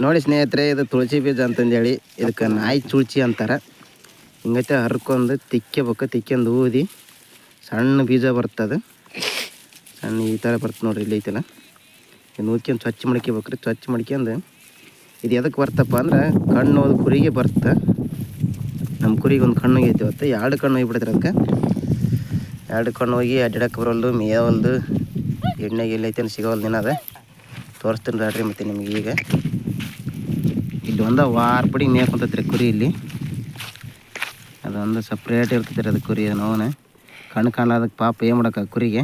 ನೋಡಿ ಸ್ನೇಹಿತರೆ, ಇದು ತುಳಸಿ ಬೀಜ ಅಂತಂದೇಳಿ ಇದಕ್ಕೆ ನಾಯಿ ಚುಳ್ಚಿ ಅಂತಾರೆ. ಹಿಂಗೈತೆ ಹರ್ಕೊಂಡು ತಿಕ್ಕೋಬೇಕು. ತಿಕ್ಕೊಂಡು ಊದಿ ಸಣ್ಣ ಬೀಜ ಬರ್ತದೆ. ಸಣ್ಣ ಈ ಥರ ಬರ್ತದೆ ನೋಡಿರಿ, ಇಲ್ಲಿ ಐತಲ್ಲ. ಇನ್ನು ಊದ್ಕೊಂಡು ಸ್ವಚ್ಛ ಮಾಡ್ಕೋಬೇಕ್ರಿ. ಸ್ವಚ್ಛ ಮಾಡ್ಕೊಂಡು ಇದು ಎದಕ್ಕೆ ಬರ್ತಪ್ಪ ಅಂದ್ರೆ ಕಣ್ಣು ಕುರಿಗೆ ಬರುತ್ತೆ. ನಮ್ಮ ಕುರಿಗೆ ಒಂದು ಕಣ್ಣು ಹೋಗೈತಿ ಇವತ್ತು. 2 ಕಣ್ಣು ಹೋಗಿಬಿಡ್ತಾರೆ ಅದಕ್ಕೆ. 2 ಕಣ್ಣು ಹೋಗಿ ಅಡ್ಡಾಡಕ್ಕೆ ಬರೋಲ್ದು, ಮೇಯವಲ್ದು, ಎಣ್ಣೆಗೆ ಎಲ್ಲೈತೆ ಸಿಗೋವಲ್ದು ದಿನ ಅದ. ತೋರಿಸ್ತೀನಿ ರಾಡ್ರಿ ಮತ್ತು ನಿಮಗೆ. ಈಗ ಇಲ್ಲಿ ಒಂದು ವಾರ ಪಡಿ ಮೇಯ್ಕೊಂತೈತ್ರಿ ಕುರಿ. ಇಲ್ಲಿ ಅದೊಂದು ಸಪ್ರೇಟ್ ಇರ್ತೈತೆ ರೀ ಅದು ಕುರಿ. ನೋವನ ಕಣ್ಣು ಕಾಣೋದಕ್ಕೆ ಪಾಪ ಏನು ಮಾಡೋಕೆ ಕುರಿಗೆ.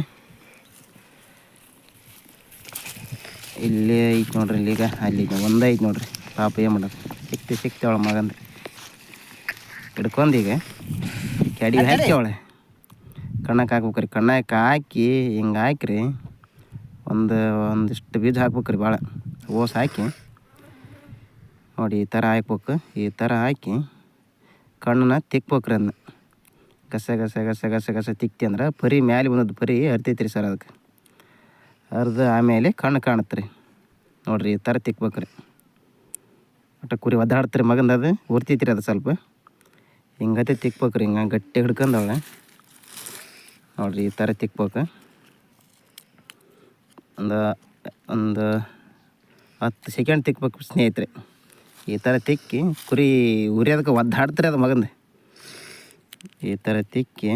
ಇಲ್ಲೇ ಐತೆ ನೋಡ್ರಿ. ಇಲ್ಲಿಗ ಅಲ್ಲಿ ಒಂದೇ ಐತೆ ನೋಡ್ರಿ. ಪಾಪ ಏನು ಮಾಡೋದು, ಸಿಕ್ತೇವಳ ಮಗಂದ್ರೆ ಹಿಡ್ಕೊಂಡು ಈಗ ಕೆಡಿಗೆ ಹಾಕ್ಯವಳೆ. ಕಣ್ಣಕ್ಕೆ ಹಾಕ್ಬೇಕ್ರಿ. ಕಣ್ಣಕ್ಕೆ ಹಾಕಿ ಹಿಂಗೆ ಹಾಕ್ರಿ ಒಂದಿಷ್ಟು ಬೀಜ ಹಾಕ್ಬೇಕ್ರಿ. ಭಾಳ ಓಸ್ ಹಾಕಿ ನೋಡಿ ಈ ಥರ ಹಾಕ್ಬೇಕು. ಈ ಥರ ಹಾಕಿ ಕಣ್ಣನ್ನ ತಿಕ್ಬೇಕ್ರಿ. ಅದನ್ನ ಗಸ ಗಸ ಗಸ ಗಸ ಗಸ ತಿಕ್ತಿ ಅಂದ್ರೆ ಪರಿ ಮ್ಯಾಲೆ ಬಂದದ್ದು ಪರಿ ಹರಿತೈತ್ರಿ ಸರ್. ಅದಕ್ಕೆ ಹರಿದು ಆಮೇಲೆ ಕಣ್ಣು ಕಾಣುತ್ತೆ ರೀ. ನೋಡಿರಿ ಈ ಥರ ತಿಕ್ಬೇಕ್ರಿ. ಒಟ್ಟು ಕುರಿ ಒದ್ದಾಡ್ತೀರಿ ಮಗಂದು, ಅದು ಉರ್ತೈತ್ರಿ. ಅದು ಸ್ವಲ್ಪ ಹಿಂಗತೆ ತಿಕ್ಬೇಕ್ರಿ. ಹಿಂಗೆ ಗಟ್ಟಿ ಹಿಡ್ಕೊಂಡವಳೆ ನೋಡಿರಿ. ಈ ಥರ ತಿಕ್ಬೇಕು. ಒಂದು 10 ಸೆಕೆಂಡ್ ತಿಕ್ಬೇಕು ಸ್ನೇಹಿತರೆ. ಈ ಥರ ತಿಕ್ಕಿ ಕುರಿ ಉರಿಯೋದಕ್ಕೆ ಒದ್ದಾಡ್ತಾರೆ ಅದು ಮಗಂದು. ಈ ಥರ ತಿಕ್ಕಿ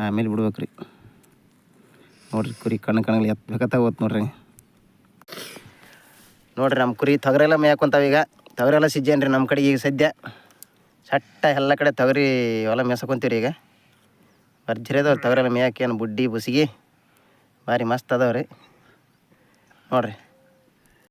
ಆಮೇಲೆ ಬಿಡ್ಬೇಕ್ರಿ. ನೋಡಿರಿ ಕುರಿ ಕಣ್ಣಲ್ಲಿ ಎತ್ತಬೇಕತ್ತ ಹೋತ್ ನೋಡ್ರಿ. ನೋಡಿರಿ ನಮ್ಮ ಕುರಿ ತೊಗರೆಲ್ಲ ಮೇಯ್ಕೊಂತಾವ. ಈಗ ತೊಗರೆಲ್ಲ ಸಿಜ್ಜೇನ್ರಿ ನಮ್ಮ ಕಡೆ. ಈಗ ಸದ್ಯ ಸಟ್ಟ ಎಲ್ಲ ಕಡೆ ತೊಗರಿ ಹೊಲ ಮೇಯ್ಸಕೊಂತೀವಿ ಈಗ. ಭರ್ಜರಿ ಅದಾವ್ರಿ ತೊಗರೆಲ್ಲ ಮೇಯಕ್ಕೇನು ಬುಡ್ಡಿ ಬುಸಿಗಿ ಭಾರಿ ಮಸ್ತ್ ಅದಾವ್ರಿ ನೋಡಿರಿ.